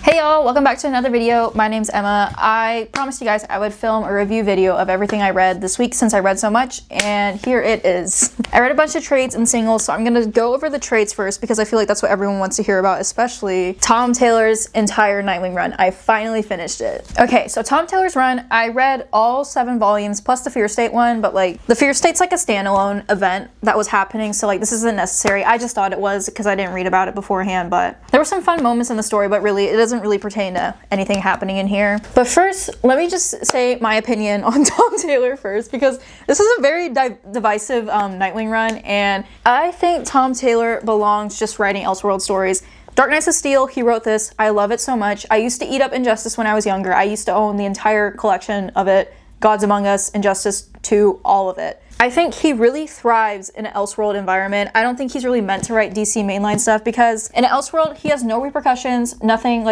Hey y'all, welcome back to another video. My name's Emma. I promised you guys I would film a review video of everything I read this week since I read so much, and here it is. I read a bunch of trades and singles, so I'm gonna go over the trades first because I feel like that's what everyone wants to hear about, especially Tom Taylor's entire Nightwing run. I finally finished it. Okay, so Tom Taylor's run, I read all 7 volumes plus the Fear State one, but like the Fear State's like a standalone event that was happening, so like this isn't necessary. I just thought it was because I didn't read about it beforehand, but there were some fun moments in the story, but really it doesn't really pertain to anything happening in here. But first, let me just say my opinion on Tom Taylor first, because this is a very divisive Nightwing run, and I think Tom Taylor belongs just writing Elseworld stories. Dark Knights of Steel, he wrote this. I love it so much. I used to eat up Injustice when I was younger. I used to own the entire collection of it. Gods Among Us, Injustice 2, all of it. I think he really thrives in an Elseworld environment. I don't think he's really meant to write DC mainline stuff because in an Elseworld, he has no repercussions. Nothing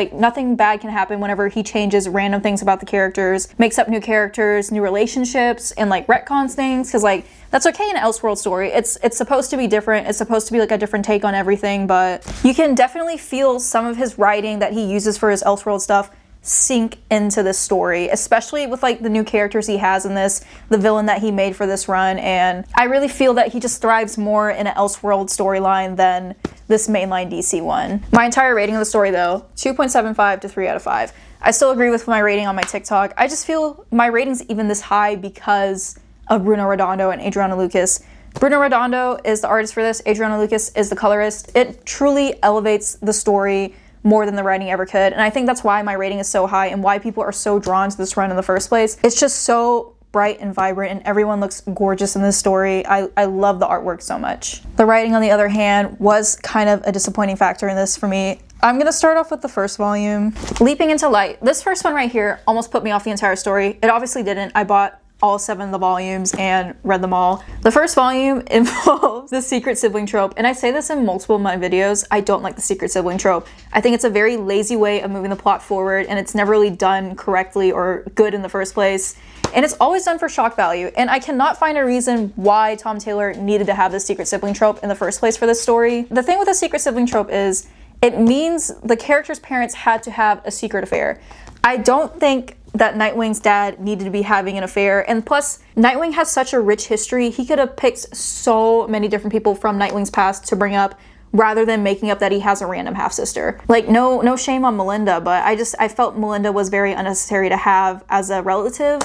bad can happen whenever he changes random things about the characters, makes up new characters, new relationships, and like retcons things, because like that's okay in an Elseworld story. It's supposed to be different. It's supposed to be like a different take on everything, but you can definitely feel some of his writing that he uses for his Elseworld stuff sink into this story, especially with like the new characters he has in this, the villain that he made for this run, and I really feel that he just thrives more in an Elseworld storyline than this mainline DC one. My entire rating of the story though, 2.75 to 3 out of 5. I still agree with my rating on my TikTok. I just feel my rating's even this high because of Bruno Redondo and Adriano Lucas. Bruno Redondo is the artist for this, Adriano Lucas is the colorist. It truly elevates the story more than the writing ever could, and I think that's why my rating is so high and why people are so drawn to this run in the first place. It's just so bright and vibrant and everyone looks gorgeous in this story. I love the artwork so much. The writing, on the other hand, was kind of a disappointing factor in this for me. I'm gonna start off with the first volume. Leaping into Light. This first one right here almost put me off the entire story. It obviously didn't. I bought all 7 of the volumes and read them all. The first volume involves the secret sibling trope, and I say this in multiple of my videos. I don't like the secret sibling trope. I think it's a very lazy way of moving the plot forward, and it's never really done correctly or good in the first place. And it's always done for shock value, and I cannot find a reason why Tom Taylor needed to have this secret sibling trope in the first place for this story. The thing with the secret sibling trope is it means the character's parents had to have a secret affair. I don't think that Nightwing's dad needed to be having an affair, and plus Nightwing has such a rich history. He could have picked so many different people from Nightwing's past to bring up rather than making up that he has a random half-sister. Like no shame on Melinda, but I felt Melinda was very unnecessary to have as a relative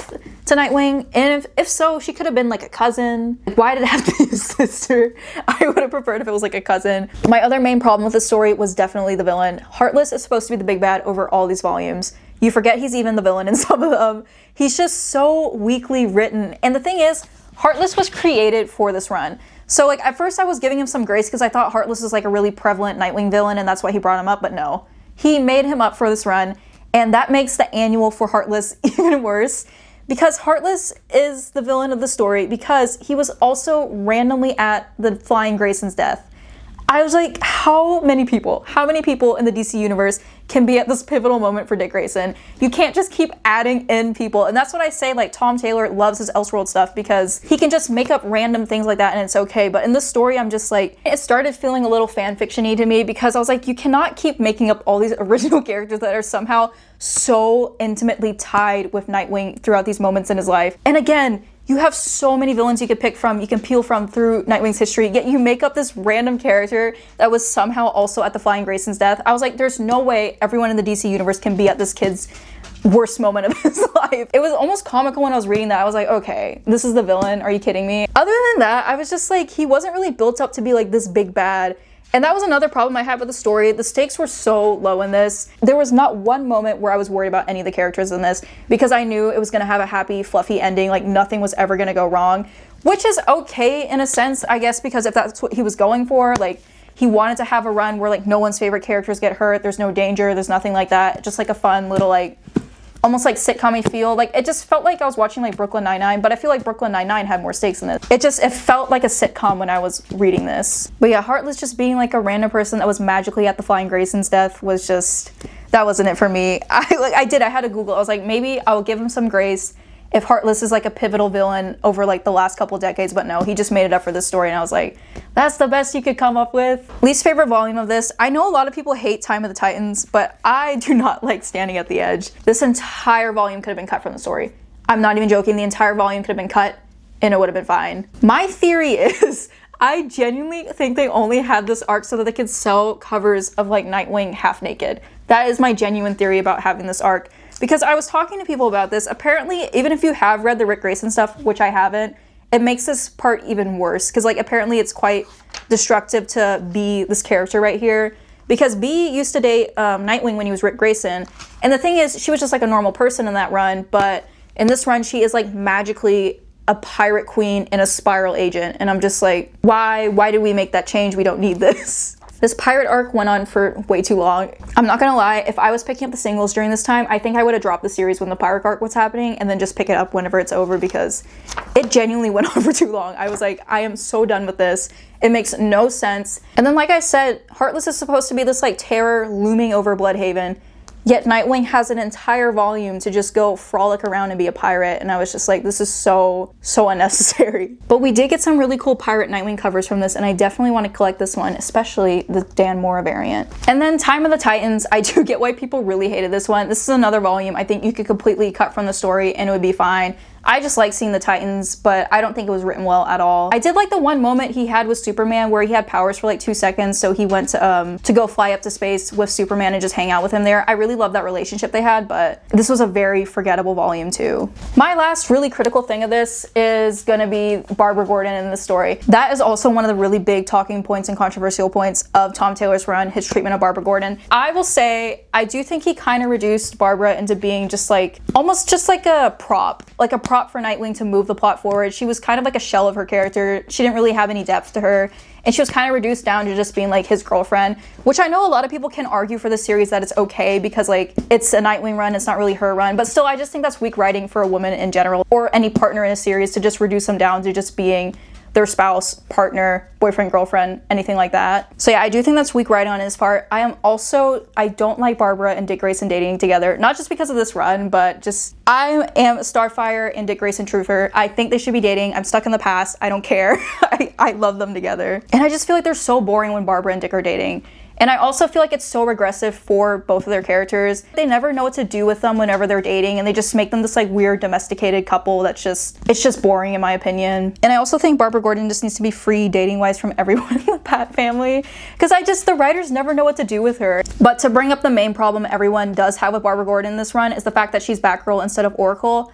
to Nightwing, and if so, she could have been like a cousin. Why did it have to be a sister? I would have preferred if it was like a cousin. My other main problem with the story was definitely the villain. Heartless is supposed to be the big bad over all these volumes. You forget he's even the villain in some of them. He's just so weakly written. And the thing is, Heartless was created for this run. So like at first I was giving him some grace because I thought Heartless is like a really prevalent Nightwing villain and that's why he brought him up, but no. He made him up for this run, and that makes the annual for Heartless even worse, because Heartless is the villain of the story because he was also randomly at the Flying Grayson's death. I was like, how many people in the DC universe can be at this pivotal moment for Dick Grayson? You can't just keep adding in people. And that's what I say, like, Tom Taylor loves his Elseworld stuff because he can just make up random things like that and it's okay. But in this story, I'm just like, it started feeling a little fan fiction-y to me because I was like, you cannot keep making up all these original characters that are somehow so intimately tied with Nightwing throughout these moments in his life. And again, you have so many villains you could pick from, you can peel from through Nightwing's history, yet you make up this random character that was somehow also at the Flying Grayson's death. I was like, there's no way everyone in the DC universe can be at this kid's worst moment of his life. It was almost comical when I was reading that. I was like, okay, this is the villain, are you kidding me? Other than that, I was just like, he wasn't really built up to be like this big bad. And that was another problem I had with the story. The stakes were so low in this. There was not one moment where I was worried about any of the characters in this because I knew it was gonna have a happy, fluffy ending, like nothing was ever gonna go wrong, which is okay in a sense, I guess, because if that's what he was going for, like he wanted to have a run where like no one's favorite characters get hurt, there's no danger, there's nothing like that, just like a fun little like almost like sitcom-y feel. Like it just felt like I was watching like Brooklyn Nine-Nine, but I feel like Brooklyn Nine-Nine had more stakes in this. It felt like a sitcom when I was reading this. But yeah, Heartless just being like a random person that was magically at the Flying Grayson's death was just, that wasn't it for me. I had to Google. I was like, maybe I'll give him some grace if Heartless is like a pivotal villain over like the last couple decades, but no, he just made it up for this story, and I was like, that's the best you could come up with. Least favorite volume of this. I know a lot of people hate Time of the Titans, but I do not like Standing at the Edge. This entire volume could have been cut from the story. I'm not even joking, the entire volume could have been cut and it would have been fine. My theory is, I genuinely think they only had this arc so that they could sell covers of like Nightwing half naked. That is my genuine theory about having this arc. Because I was talking to people about this, apparently, even if you have read the Rick Grayson stuff, which I haven't, it makes this part even worse. Because like apparently it's quite destructive to B, this character right here. Because B used to date Nightwing when he was Rick Grayson. And the thing is, she was just like a normal person in that run. But in this run, she is like magically a pirate queen and a spiral agent. And I'm just like, why did we make that change? We don't need this. This pirate arc went on for way too long. I'm not gonna lie, if I was picking up the singles during this time, I think I would have dropped the series when the pirate arc was happening and then just pick it up whenever it's over, because it genuinely went on for too long. I was like, I am so done with this. It makes no sense. And then like I said, Heartless is supposed to be this like terror looming over Bloodhaven, yet Nightwing has an entire volume to just go frolic around and be a pirate, and I was just like, this is so unnecessary. But we did get some really cool pirate Nightwing covers from this, and I definitely want to collect this one, especially the Dan Mora variant. And then Time of the Titans, I do get why people really hated this one. This is another volume I think you could completely cut from the story and it would be fine. I just like seeing the Titans, but I don't think it was written well at all. I did like the one moment he had with Superman where he had powers for like 2 seconds, so he went to go fly up to space with Superman and just hang out with him there. I really love that relationship they had, but this was a very forgettable volume too. My last really critical thing of this is gonna be Barbara Gordon in the story. That is also one of the really big talking points and controversial points of Tom Taylor's run, his treatment of Barbara Gordon. I will say, I do think he kind of reduced Barbara into being just like, almost just like a prop for Nightwing to move the plot forward. She was kind of like a shell of her character. She didn't really have any depth to her, and she was kind of reduced down to just being like his girlfriend, which I know a lot of people can argue for the series that it's okay because like it's a Nightwing run, it's not really her run, but still I just think that's weak writing for a woman in general, or any partner in a series, to just reduce them down to just being their spouse, partner, boyfriend, girlfriend, anything like that. So yeah, I do think that's weak writing on his part. I don't like Barbara and Dick Grayson dating together, not just because of this run, but just, I am a Starfire and Dick Grayson truther. I think they should be dating. I'm stuck in the past. I don't care. I love them together. And I just feel like they're so boring when Barbara and Dick are dating. And I also feel like it's so regressive for both of their characters. They never know what to do with them whenever they're dating, and they just make them this like weird domesticated couple that's it's just boring in my opinion. And I also think Barbara Gordon just needs to be free dating wise from everyone in the Pat family, because the writers never know what to do with her. But to bring up the main problem everyone does have with Barbara Gordon in this run is the fact that she's Batgirl instead of Oracle.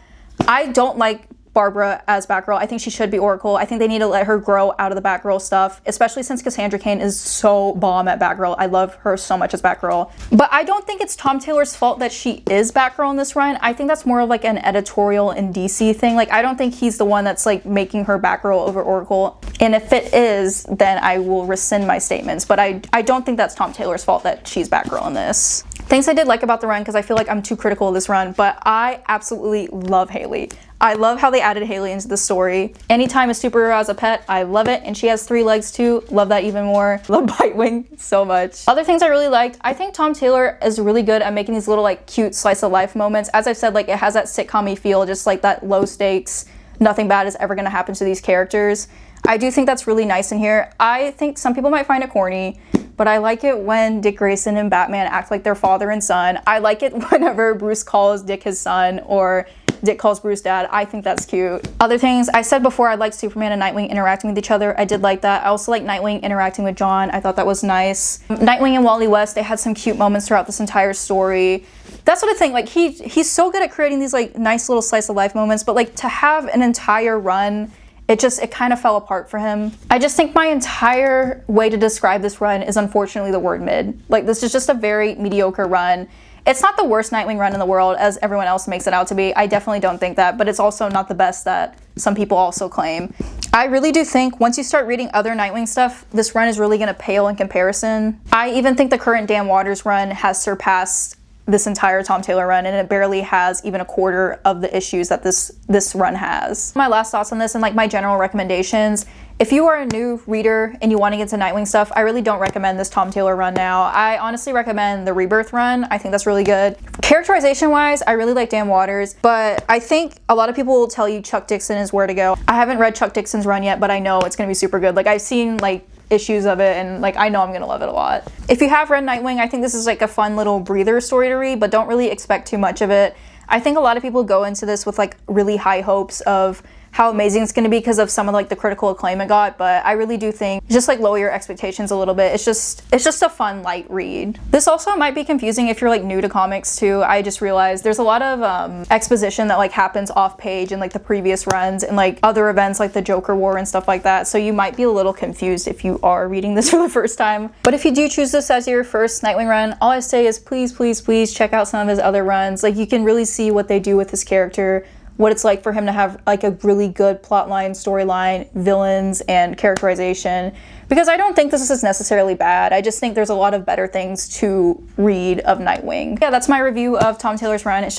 I don't like Barbara as Batgirl. I think she should be Oracle. I think they need to let her grow out of the Batgirl stuff, especially since Cassandra Cain is so bomb at Batgirl. I love her so much as Batgirl. But I don't think it's Tom Taylor's fault that she is Batgirl in this run. I think that's more of like an editorial and DC thing. Like, I don't think he's the one that's like making her Batgirl over Oracle. And if it is, then I will rescind my statements. But I don't think that's Tom Taylor's fault that she's Batgirl in this. Things I did like about the run, because I feel like I'm too critical of this run, but I absolutely love Haley. I love how they added Haley into the story. Anytime a superhero has a pet, I love it. And she has 3 legs too. Love that even more. Love Nightwing so much. Other things I really liked, I think Tom Taylor is really good at making these little like cute slice of life moments. As I've said, like it has that sitcom-y feel, just like that low stakes, nothing bad is ever gonna happen to these characters. I do think that's really nice in here. I think some people might find it corny, but I like it when Dick Grayson and Batman act like their father and son. I like it whenever Bruce calls Dick his son, or Dick calls Bruce dad. I think that's cute. Other things, I said before I like Superman and Nightwing interacting with each other. I did like that. I also like Nightwing interacting with John. I thought that was nice. Nightwing and Wally West, they had some cute moments throughout this entire story. That's what I think. Like he's so good at creating these like nice little slice of life moments, but like to have an entire run, it kind of fell apart for him. I just think my entire way to describe this run is unfortunately the word mid. Like this is just a very mediocre run. It's not the worst Nightwing run in the world as everyone else makes it out to be. I definitely don't think that, but it's also not the best that some people also claim. I really do think once you start reading other Nightwing stuff, this run is really going to pale in comparison. I even think the current Dan Watters run has surpassed this entire Tom Taylor run, and it barely has even a quarter of the issues that this run has. My last thoughts on this and like my general recommendations If you are a new reader and you want to get into Nightwing stuff, I really don't recommend this Tom Taylor run now. I honestly recommend the Rebirth run. I think that's really good. Characterization wise, I really like Dan Watters, but I think a lot of people will tell you Chuck Dixon is where to go. I haven't read Chuck Dixon's run yet, but I know it's going to be super good. Like, I've seen like issues of it, and like I know I'm gonna love it a lot. If you have read Nightwing, I think this is like a fun little breather story to read, but don't really expect too much of it. I think a lot of people go into this with like really high hopes of how amazing it's going to be because of some of like the critical acclaim it got, but I really do think just like lower your expectations a little bit. It's just a fun light read. This also might be confusing if you're like new to comics too. I just realized there's a lot of exposition that like happens off page in like the previous runs and like other events like the Joker War and stuff like that, so you might be a little confused if you are reading this for the first time. But if you do choose this as your first Nightwing run, all I say is please check out some of his other runs. Like, you can really see what they do with his character, what it's like for him to have like a really good plotline, storyline, villains, and characterization. Because I don't think this is necessarily bad. I just think there's a lot of better things to read of Nightwing. Yeah, that's my review of Tom Taylor's run. It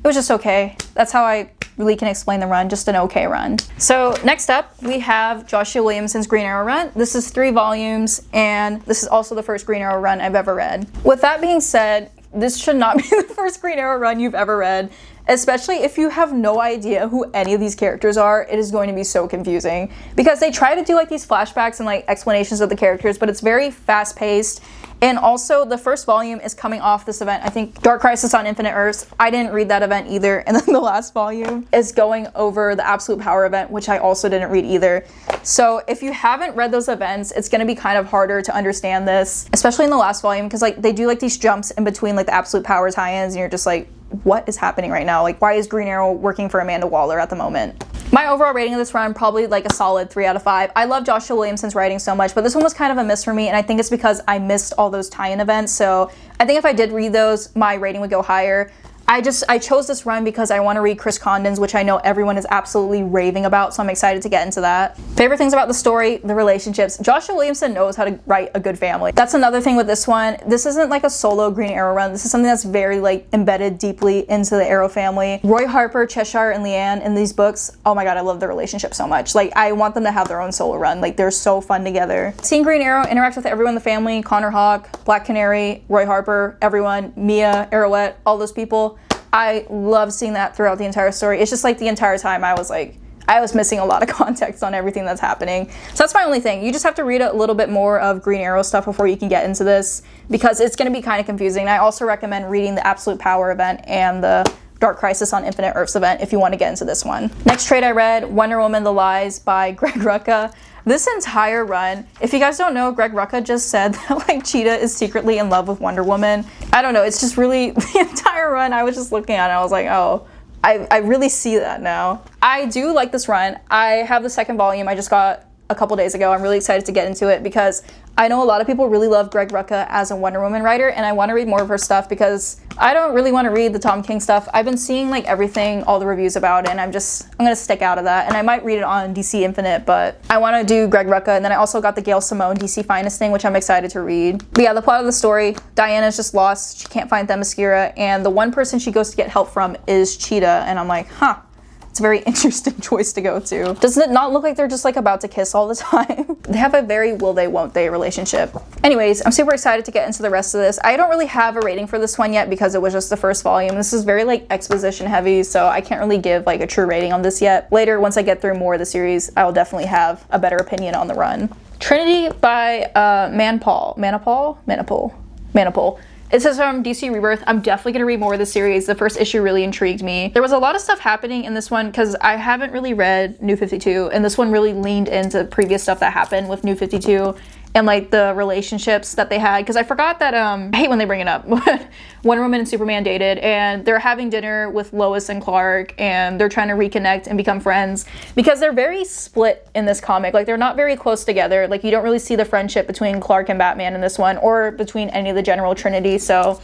was just okay. That's how I really can explain the run, just an okay run. So next up, we have Joshua Williamson's Green Arrow run. This is 3 volumes, and this is also the first Green Arrow run I've ever read. With that being said, this should not be the first Green Arrow run you've ever read. Especially if you have no idea who any of these characters are, it is going to be so confusing. Because they try to do like these flashbacks and like explanations of the characters, but it's very fast paced. And also the first volume is coming off this event, I think Dark Crisis on Infinite Earths. I didn't read that event either. And then the last volume is going over the Absolute Power event, which I also didn't read either. So if you haven't read those events, it's going to be kind of harder to understand this, especially in the last volume, because like they do like these jumps in between like the Absolute Power tie-ins, and you're just like, what is happening right now? Like, why is Green Arrow working for Amanda Waller at the moment? My overall rating of this run, probably like a solid 3 out of 5. I love Joshua Williamson's writing so much, but this one was kind of a miss for me, and I think it's because I missed all those tie-in events. So I think if I did read those, my rating would go higher. I chose this run because I want to read Chris Condon's, which I know everyone is absolutely raving about, so I'm excited to get into that. Favorite things about the story, the relationships. Joshua Williamson knows how to write a good family. That's another thing with this one. This isn't like a solo Green Arrow run. This is something that's very like embedded deeply into the Arrow family. Roy Harper, Cheshire, and Leanne in these books, oh my god, I love their relationship so much. Like, I want them to have their own solo run. Like, they're so fun together. Seeing Green Arrow interact with everyone in the family, Connor Hawke, Black Canary, Roy Harper, everyone, Mia, Arrowette, all those people, I love seeing that throughout the entire story. It's just like the entire time I was missing a lot of context on everything that's happening. So that's my only thing. You just have to read a little bit more of Green Arrow stuff before you can get into this, because it's going to be kind of confusing. I also recommend reading the Absolute Power event and the Dark Crisis on Infinite Earths event if you want to get into this one. Next trade I read, Wonder Woman: The Lies by Greg Rucka. This entire run, if you guys don't know, Greg Rucka just said that like Cheetah is secretly in love with Wonder Woman. I don't know, it's just really, the entire run I was just looking at it, I was like, oh, I really see that now. I do like this run. I have the second volume I just got a couple days ago. I'm really excited to get into it because I know a lot of people really love Greg Rucka as a Wonder Woman writer, and I want to read more of her stuff because I don't really want to read the Tom King stuff. I've been seeing like everything, all the reviews about it, and I'm gonna stick out of that, and I might read it on DC Infinite, but I want to do Greg Rucka. And then I also got the Gail Simone DC Finest thing, which I'm excited to read. But yeah, the plot of the story, Diana's just lost. She can't find Themyscira, and the one person she goes to get help from is Cheetah, and I'm like, huh. It's a very interesting choice to go to. Doesn't it not look like they're just like about to kiss all the time? They have a very will they won't they relationship. Anyways, I'm super excited to get into the rest of this. I don't really have a rating for this one yet because it was just the first volume. This is very like exposition heavy, so I can't really give like a true rating on this yet. Later, once I get through more of the series, I will definitely have a better opinion on the run. Trinity by Manapul. It says from DC Rebirth. I'm definitely going to read more of the series. The first issue really intrigued me. There was a lot of stuff happening in this one because I haven't really read New 52, and this one really leaned into previous stuff that happened with New 52 and like the relationships that they had, because I forgot that I hate when they bring it up. Wonder Woman and Superman dated, and they're having dinner with Lois and Clark, and they're trying to reconnect and become friends because they're very split in this comic. Like, they're not very close together. Like, you don't really see the friendship between Clark and Batman in this one, or between any of the general Trinity. So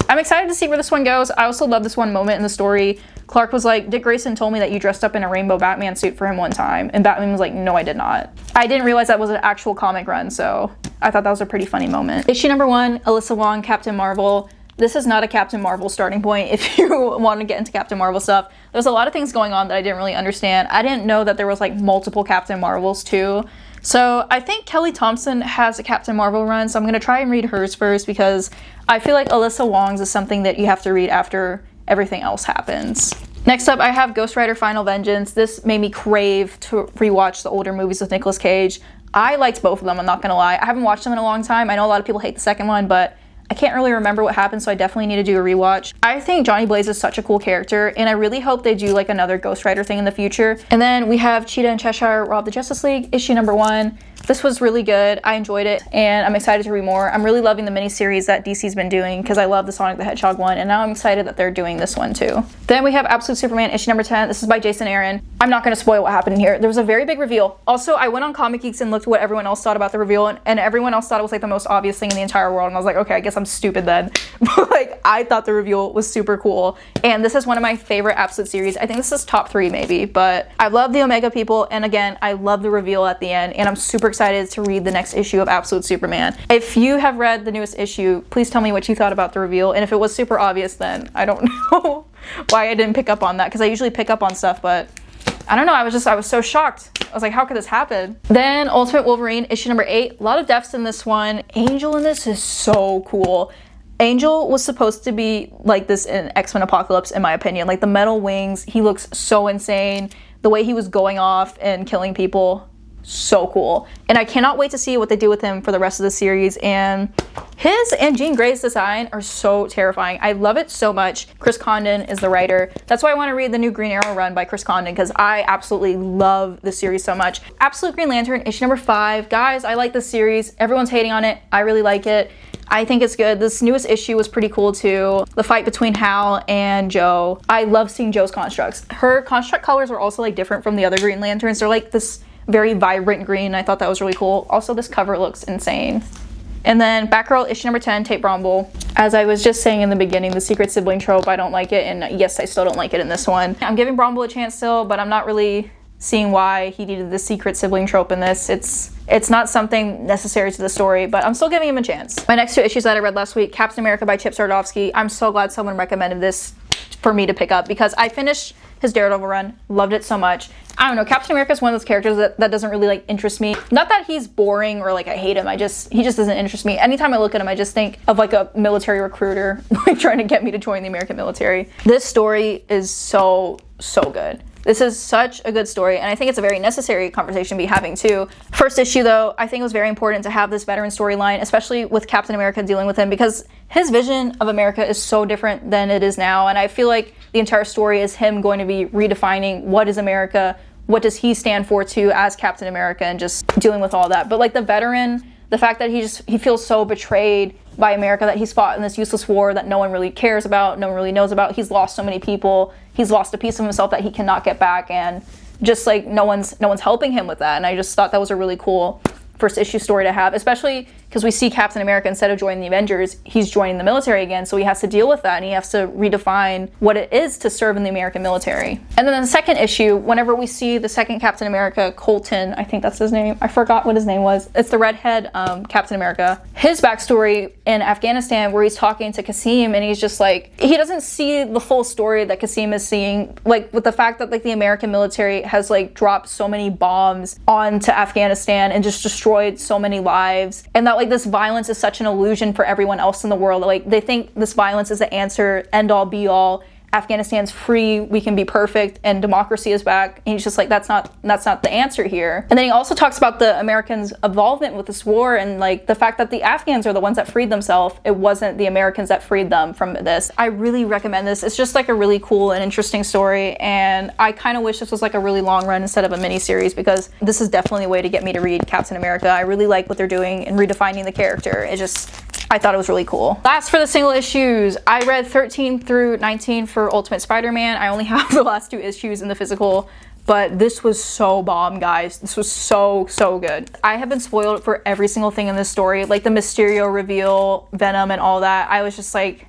I'm excited to see where this one goes. I also love this one moment in the story. Clark was like, Dick Grayson told me that you dressed up in a rainbow Batman suit for him one time. And Batman was like, no, I did not. I didn't realize that was an actual comic run, so I thought that was a pretty funny moment. Issue number 1, Alyssa Wong, Captain Marvel. This is not a Captain Marvel starting point if you want to get into Captain Marvel stuff. There's a lot of things going on that I didn't really understand. I didn't know that there was like multiple Captain Marvels too. So I think Kelly Thompson has a Captain Marvel run, so I'm going to try and read hers first because I feel like Alyssa Wong's is something that you have to read after everything else happens. Next up, I have Ghost Rider Final Vengeance. This made me crave to rewatch the older movies with Nicolas Cage. I liked both of them, I'm not gonna lie. I haven't watched them in a long time. I know a lot of people hate the second one, but I can't really remember what happened, so I definitely need to do a rewatch. I think Johnny Blaze is such a cool character, and I really hope they do like another Ghost Rider thing in the future. And then we have Cheetah and Cheshire Rob the Justice League, issue number 1. This was really good. I enjoyed it, and I'm excited to read more. I'm really loving the miniseries that DC's been doing because I love the Sonic the Hedgehog one, and now I'm excited that they're doing this one too. Then we have Absolute Superman, issue number 10. This is by Jason Aaron. I'm not going to spoil what happened in here. There was a very big reveal. Also, I went on Comic Geeks and looked at what everyone else thought about the reveal, and everyone else thought it was like the most obvious thing in the entire world, and I was like, okay, I guess I'm stupid then. But like, I thought the reveal was super cool, and this is one of my favorite Absolute series. I think this is top 3 maybe, but I love the Omega people, and again, I love the reveal at the end, and I'm super excited to read the next issue of Absolute Superman. If you have read the newest issue, please tell me what you thought about the reveal, and if it was super obvious, then I don't know why I didn't pick up on that, because I usually pick up on stuff, but I don't know, I was so shocked. I was like, how could this happen? Then Ultimate Wolverine, issue number 8. A lot of deaths in this one. Angel in this is so cool. Angel was supposed to be like this in X-Men Apocalypse, in my opinion. Like the metal wings, he looks so insane. The way he was going off and killing people, so cool. And I cannot wait to see what they do with him for the rest of the series. And his and Jean Grey's design are so terrifying. I love it so much. Chris Condon is the writer. That's why I want to read the new Green Arrow run by Chris Condon, because I absolutely love this series so much. Absolute Green Lantern, issue number 5. Guys, I like this series. Everyone's hating on it. I really like it. I think it's good. This newest issue was pretty cool too. The fight between Hal and Joe. I love seeing Joe's constructs. Her construct colors are also like different from the other Green Lanterns. They're like this very vibrant green. I thought that was really cool. Also, this cover looks insane. And then Batgirl, issue number 10, Tate Bromble. As I was just saying in the beginning, the secret sibling trope, I don't like it, and yes, I still don't like it in this one. I'm giving Bromble a chance still, but I'm not really seeing why he needed the secret sibling trope in this. It's not something necessary to the story, but I'm still giving him a chance. My next 2 issues that I read last week, Captain America by Chip Zdarsky. I'm so glad someone recommended this for me to pick up because I finished his Daredevil run, loved it so much. I don't know, Captain America is one of those characters that doesn't really like interest me. Not that he's boring or like I hate him, he just doesn't interest me. Anytime I look at him, I just think of like a military recruiter like trying to get me to join the American military. This story is so good. This is such a good story, and I think it's a very necessary conversation to be having too. First issue though, I think it was very important to have this veteran storyline, especially with Captain America dealing with him, because his vision of America is so different than it is now, and I feel like the entire story is him going to be redefining what is America, what does he stand for too as Captain America, and just dealing with all that. But like the veteran, the fact that he feels so betrayed by America, that he's fought in this useless war that no one really cares about, no one really knows about. He's lost so many people. He's lost a piece of himself that he cannot get back, and just like no one's helping him with that. And I just thought that was a really cool first issue story to have, especially because we see Captain America, instead of joining the Avengers, he's joining the military again, so he has to deal with that, and he has to redefine what it is to serve in the American military. And then in the second issue, whenever we see the second Captain America, Colton, I think that's his name, I forgot what his name was, it's the redhead Captain America, his backstory in Afghanistan, where he's talking to Kasim, and he's just like, he doesn't see the full story that Kasim is seeing, like with the fact that like the American military has like dropped so many bombs onto Afghanistan and just destroyed so many lives, and that like this violence is such an illusion for everyone else in the world. Like they think this violence is the answer, end all be all. Afghanistan's free, we can be perfect, and democracy is back. And he's just like, that's not the answer here. And then he also talks about the Americans' involvement with this war, and like the fact that the Afghans are the ones that freed themselves. It wasn't the Americans that freed them from this. I really recommend this. It's just like a really cool and interesting story, and I kind of wish this was like a really long run instead of a mini series, because this is definitely a way to get me to read Captain America. I really like what they're doing in redefining the character. I thought it was really cool. Last for the single issues, I read 13 through 19 for Ultimate Spider-Man. I only have the last 2 issues in the physical, but this was so bomb, guys. This was so good. I have been spoiled for every single thing in this story, like the Mysterio reveal, Venom, and all that. I was just like,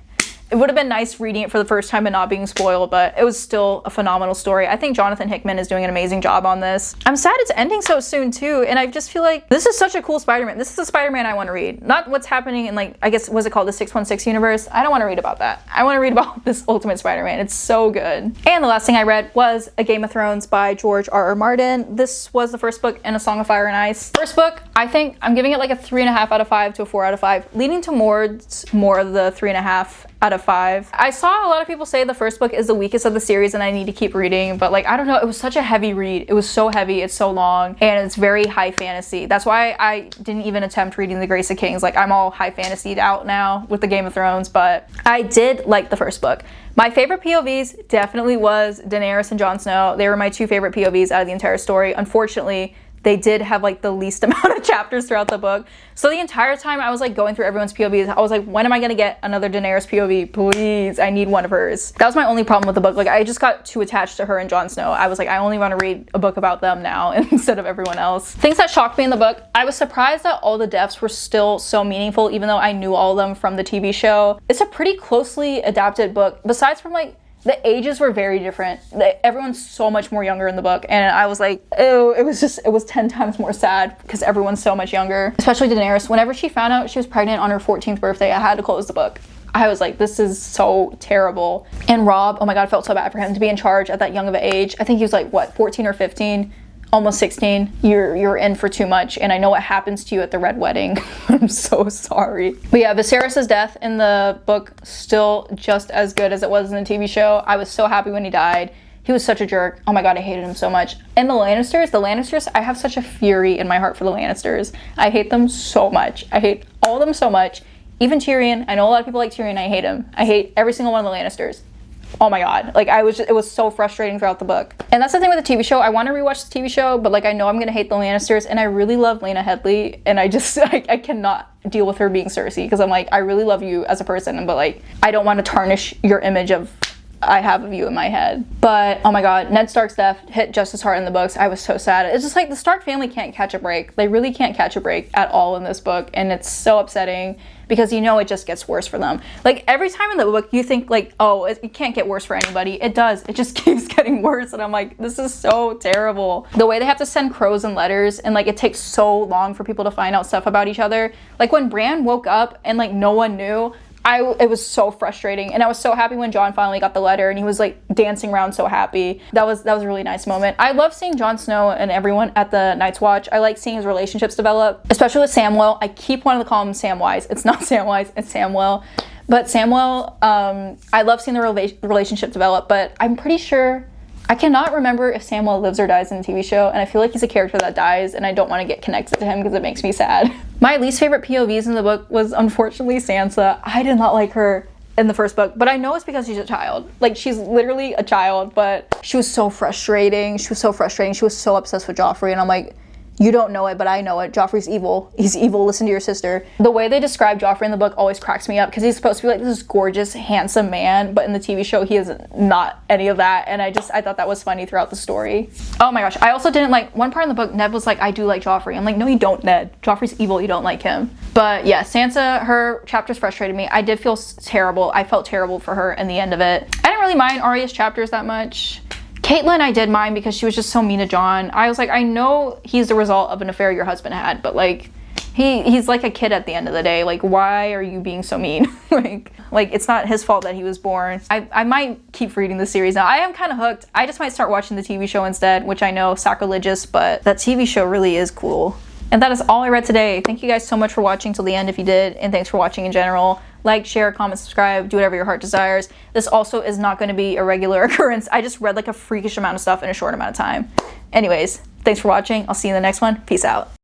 It would have been nice reading it for the first time and not being spoiled, but it was still a phenomenal story. I think Jonathan Hickman is doing an amazing job on this. I'm sad it's ending so soon too, and I just feel like this is such a cool Spider-Man. This is the Spider-Man I want to read. Not what's happening in, like, I guess, was it called the 616 universe? I don't want to read about that. I want to read about this Ultimate Spider-Man. It's so good. And the last thing I read was A Game of Thrones by George R.R. Martin. This was the first book in A Song of Fire and Ice. First book, I think I'm giving it like a 3.5 out of 5 to a 4 out of 5, leaning towards more of the 3.5 out of 5. I saw a lot of people say the first book is the weakest of the series and I need to keep reading, but like, I don't know, it was such a heavy read. It was so heavy, it's so long, and it's very high fantasy. That's why I didn't even attempt reading The Grace of Kings. Like, I'm all high fantasied out now with the Game of Thrones, but I did like the first book. My favorite POVs definitely was Daenerys and Jon Snow. They were my two favorite POVs out of the entire story. Unfortunately, they did have like the least amount of chapters throughout the book. So the entire time I was like going through everyone's POVs, I was like, when am I gonna get another Daenerys POV? Please, I need one of hers. That was my only problem with the book. Like, I just got too attached to her and Jon Snow. I was like, I only want to read a book about them now instead of everyone else. Things that shocked me in the book, I was surprised that all the deaths were still so meaningful, even though I knew all of them from the TV show. It's a pretty closely adapted book, besides from like, the ages were very different. Everyone's so much more younger in the book, and I was like, ew, it was 10 times more sad because everyone's so much younger. Especially Daenerys. Whenever she found out she was pregnant on her 14th birthday, I had to close the book. I was like, this is so terrible. And Rob, oh my god, I felt so bad for him to be in charge at that young of an age. I think he was like, what, 14 or 15? Almost 16. You're in for too much, and I know what happens to you at the Red Wedding. I'm so sorry. But yeah, Viserys' death in the book still just as good as it was in the TV show. I was so happy when he died. He was such a jerk. Oh my god, I hated him so much. And the Lannisters, I have such a fury in my heart for the Lannisters. I hate them so much. I hate all of them so much. Even Tyrion. I know a lot of people like Tyrion. I hate him. I hate every single one of the Lannisters. Oh my god, like it was so frustrating throughout the book. And that's the thing with the TV show. I want to rewatch the TV show, but like, I know I'm gonna hate the Lannisters, and I really love Lena Headey, and I just I cannot deal with her being Cersei, because I'm like, I really love you as a person, but like, I don't want to tarnish your image of I have of you in my head. But oh my god, Ned Stark's death hit just as hard in the books. I was so sad. It's just like the Stark family can't catch a break. They really can't catch a break at all in this book, and it's so upsetting because you know it just gets worse for them. Like, every time in the book you think like, oh, it can't get worse for anybody. It does. It just keeps getting worse, and I'm like, this is so terrible. The way they have to send crows and letters, and like, it takes so long for people to find out stuff about each other. Like, when Bran woke up and like no one knew, it was so frustrating, and I was so happy when Jon finally got the letter and he was like dancing around so happy. That was a really nice moment. I love seeing Jon Snow and everyone at the Night's Watch. I like seeing his relationships develop, especially with Samwell. I keep wanting to call him Samwise. It's not Samwise, it's Samwell. But Samwell, I love seeing the relationship develop, but I'm pretty sure, I cannot remember if Samwell lives or dies in the TV show, and I feel like he's a character that dies, and I don't want to get connected to him because it makes me sad. My least favorite POVs in the book was unfortunately Sansa. I did not like her in the first book, but I know it's because she's a child. Like, she's literally a child, but she was so frustrating. She was so frustrating. She was so obsessed with Joffrey, and I'm like, you don't know it, but I know it. Joffrey's evil. He's evil. Listen to your sister. The way they describe Joffrey in the book always cracks me up, because he's supposed to be like this gorgeous, handsome man, but in the TV show, he is not any of that, and I thought that was funny throughout the story. Oh my gosh. I also didn't like, one part in the book, Ned was like, I do like Joffrey. I'm like, no, you don't, Ned. Joffrey's evil. You don't like him. But yeah, Sansa, her chapters frustrated me. I did feel terrible. I felt terrible for her in the end of it. I didn't really mind Arya's chapters that much. Caitlyn, I did mind because she was just so mean to Jon. I was like, I know he's the result of an affair your husband had, but like, he's like a kid at the end of the day. Like, why are you being so mean? like it's not his fault that he was born. I might keep reading the series now. I am kind of hooked. I just might start watching the TV show instead, which I know sacrilegious, but that TV show really is cool. And that is all I read today. Thank you guys so much for watching till the end if you did, and thanks for watching in general. Like, share, comment, subscribe, do whatever your heart desires. This also is not going to be a regular occurrence. I just read like a freakish amount of stuff in a short amount of time. Anyways, thanks for watching. I'll see you in the next one. Peace out.